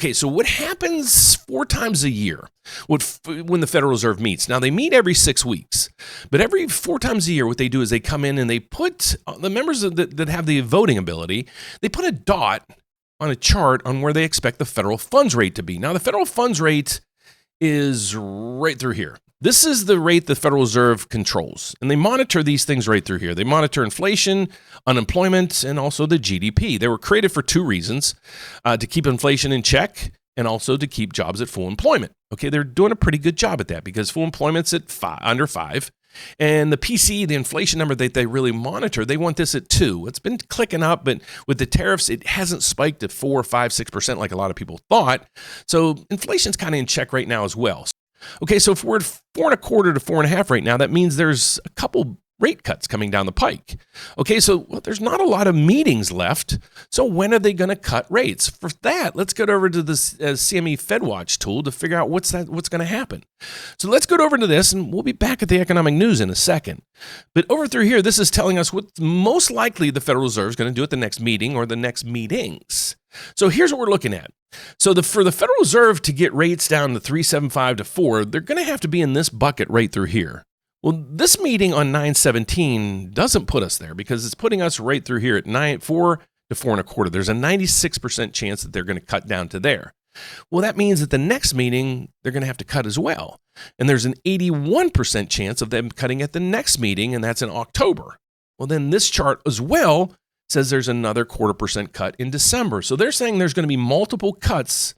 Okay, so what happens 4 times a year when the Federal Reserve meets? Now, they meet every 6 weeks, but every 4 times a year, what they do is they come in and they put the members that have the voting ability, they put a dot on a chart on where they expect the federal funds rate to be. Now, the federal funds rate is right through here. This is the rate the Federal Reserve controls, and they monitor these things right through here. They monitor inflation, unemployment, and also the GDP. They were created for 2 reasons, to keep inflation in check and also to keep jobs at full employment. Okay, they're doing a pretty good job at that because full employment's at under 5. And the PCE, the inflation number that they really monitor, they want this at 2. It's been clicking up, but with the tariffs, it hasn't spiked to 4, 5, 6% like a lot of people thought. So inflation's kind of in check right now as well. Okay, so if we're at 4.25 to 4.5 right now, that means there's a couple rate cuts coming down the pike. Okay, so there's not a lot of meetings left. So when are they going to cut rates? For that, let's go over to the CME FedWatch tool to figure out what's going to happen. So let's go over to this, and we'll be back at the economic news in a second. But over through here, this is telling us what most likely the Federal Reserve is going to do at the next meeting or the next meetings. So here's what we're looking at. So for the Federal Reserve to get rates down to 3.75 to 4, they're going to have to be in this bucket right through here. Well, this meeting on 9/17 doesn't put us there because it's putting us right through here at 4 to 4.25. There's a 96% chance that they're going to cut down to there. Well, that means that the next meeting, they're going to have to cut as well. And there's an 81% chance of them cutting at the next meeting, and that's in October. Well, then this chart as well says there's another 0.25% cut in December. So they're saying there's going to be multiple cuts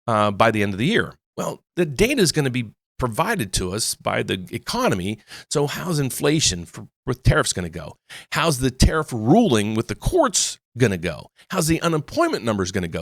by the end of the year. Well, the data is going to be provided to us by the economy. So how's inflation with tariffs going to go? How's the tariff ruling with the courts going to go? How's the unemployment numbers going to go?